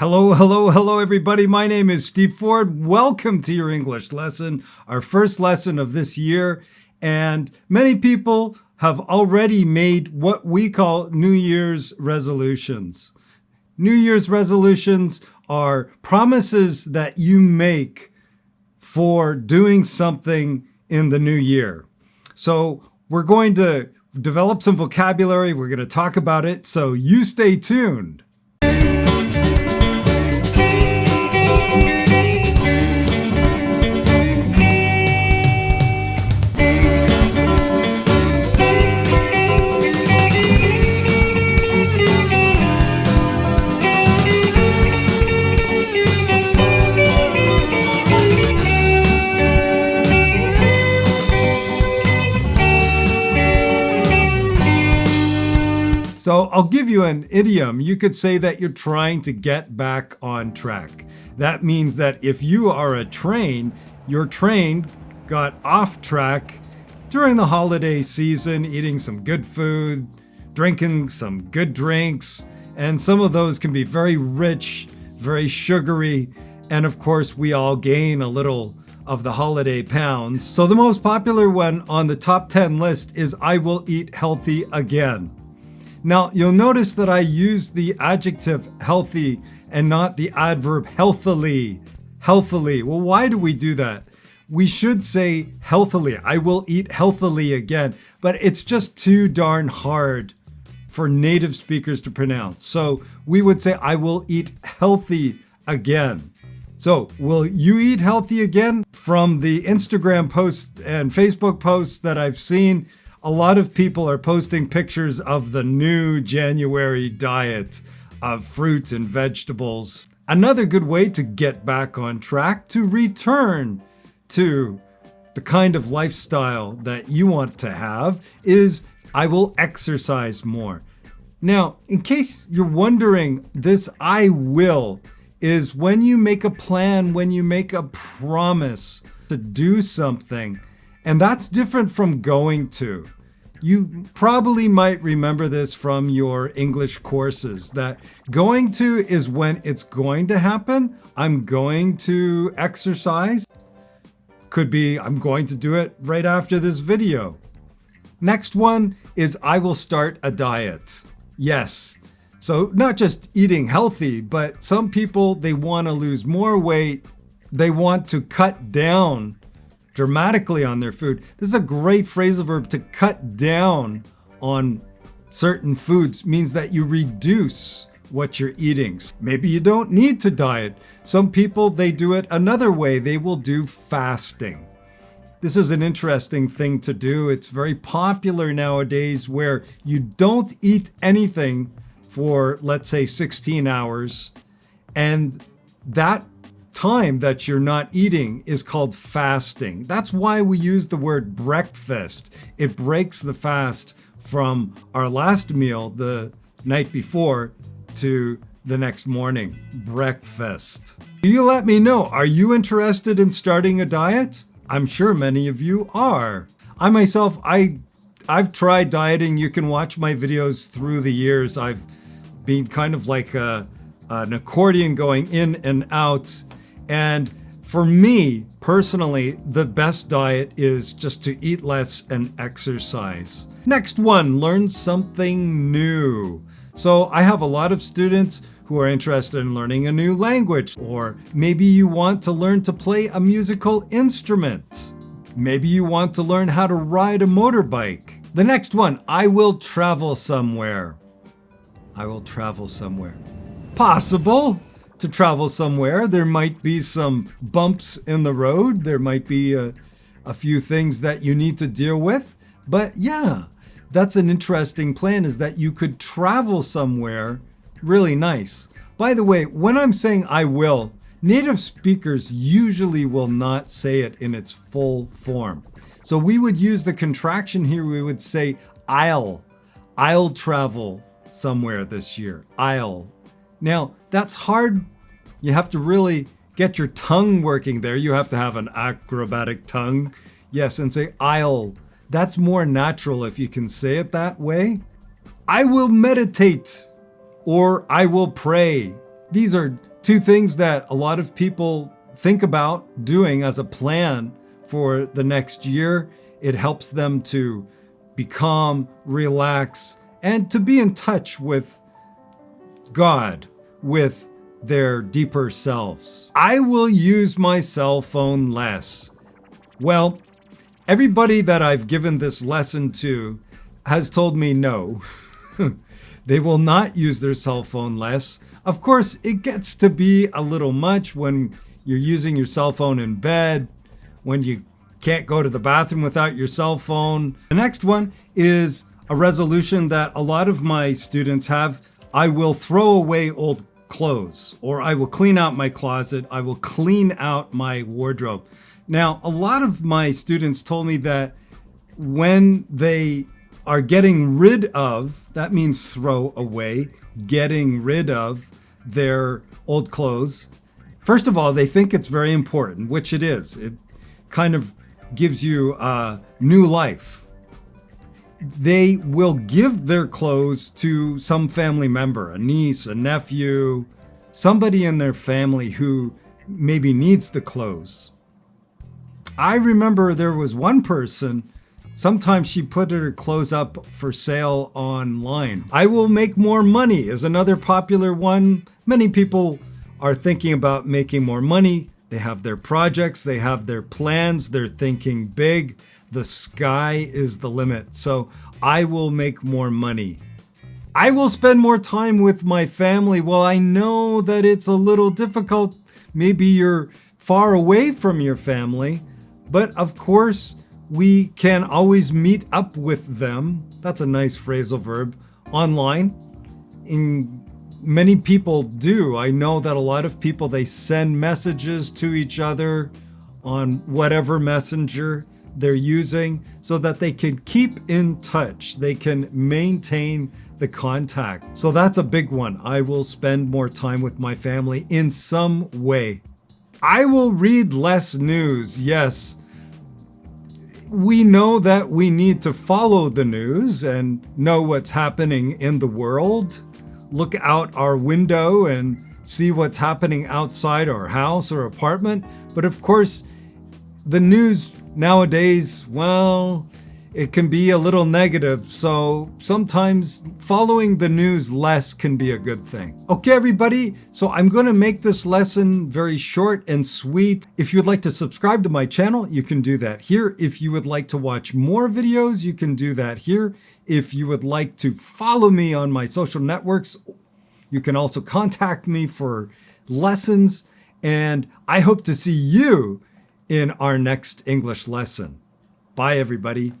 Hello, hello, hello, everybody. My name is Steve Ford. Welcome to your English lesson, our first lesson of this year. And many people have already made what we call New Year's resolutions. New Year's resolutions are promises that you make for doing something in the new year. So we're going to develop some vocabulary. We're going to talk about it. So you stay tuned. So I'll give you an idiom. You could say that you're trying to get back on track. That means that if you are a train, your train got off track during the holiday season, eating some good food, drinking some good drinks, and some of those can be very rich, very sugary, and of course we all gain a little of the holiday pounds. So the most popular one on the top 10 list is I will eat healthy again. Now, you'll notice that I use the adjective healthy and not the adverb healthily. Healthily. Well, why do we do that? We should say healthily. I will eat healthily again, but it's just too darn hard for native speakers to pronounce. So we would say I will eat healthy again. So will you eat healthy again? From the Instagram posts and Facebook posts that I've seen, a lot of people are posting pictures of the new January diet of fruits and vegetables. Another good way to get back on track, to return to the kind of lifestyle that you want to have, is I will exercise more. Now, in case you're wondering, this I will is when you make a plan, when you make a promise to do something. And that's different from going to. You probably might remember this from your English courses, that going to is when it's going to happen. I'm going to exercise. Could be I'm going to do it right after this video. Next one is I will start a diet. Yes. So not just eating healthy, but some people, they want to lose more weight. They want to cut down dramatically on their food. This is a great phrasal verb. To cut down on certain foods means that you reduce what you're eating. Maybe you don't need to diet. Some people, they do it another way. They will do fasting. This is an interesting thing to do. It's very popular nowadays where you don't eat anything for, let's say, 16 hours. And that time that you're not eating is called fasting. That's why we use the word breakfast. It breaks the fast from our last meal the night before to the next morning. Breakfast. You let me know, are you interested in starting a diet? I'm sure many of you are. I myself, I've tried dieting. You can watch my videos through the years. I've been kind of like an accordion going in and out. And for me, personally, the best diet is just to eat less and exercise. Next one, learn something new. So I have a lot of students who are interested in learning a new language, or maybe you want to learn to play a musical instrument. Maybe you want to learn how to ride a motorbike. The next one, I will travel somewhere. I will travel somewhere. Possible to travel somewhere. There might be some bumps in the road. There might be a few things that you need to deal with. But yeah, that's an interesting plan, is that you could travel somewhere really nice. By the way, when I'm saying I will, native speakers usually will not say it in its full form. So we would use the contraction here. We would say I'll travel somewhere this year. I'll. Now, that's hard. You have to really get your tongue working there. You have to have an acrobatic tongue. Yes, and say I'll. That's more natural if you can say it that way. I will meditate, or I will pray. These are two things that a lot of people think about doing as a plan for the next year. It helps them to be calm, relax, and to be in touch with God, with their deeper selves. I will use my cell phone less. Well, everybody that I've given this lesson to has told me no. They will not use their cell phone less. Of course, it gets to be a little much when you're using your cell phone in bed, when you can't go to the bathroom without your cell phone. The next one is a resolution that a lot of my students have. I will throw away old clothes, or I will clean out my closet. I will clean out my wardrobe. Now, a lot of my students told me that when they are getting rid of, that means throw away, getting rid of their old clothes. First of all, they think it's very important, which it is. It kind of gives you a new life. They will give their clothes to some family member, a niece, a nephew, somebody in their family who maybe needs the clothes. I remember there was one person, sometimes she put her clothes up for sale online. I will make more money is another popular one. Many people are thinking about making more money. They have their projects, they have their plans, they're thinking big. The sky is the limit. So I will make more money. I will spend more time with my family. Well, I know that it's a little difficult. Maybe you're far away from your family, but of course, we can always meet up with them. That's a nice phrasal verb. Online. Many people do. I know that a lot of people, they send messages to each other on whatever messenger they're using so that they can keep in touch. They can maintain the contact. So that's a big one. I will spend more time with my family in some way. I will read less news. Yes. We know that we need to follow the news and know what's happening in the world. Look out our window and see what's happening outside our house or apartment. But of course, the news nowadays, well, it can be a little negative. So sometimes following the news less can be a good thing. Okay, everybody. So I'm going to make this lesson very short and sweet. If you'd like to subscribe to my channel, you can do that here. If you would like to watch more videos, you can do that here. If you would like to follow me on my social networks, you can also contact me for lessons. And I hope to see you in our next English lesson. Bye, everybody.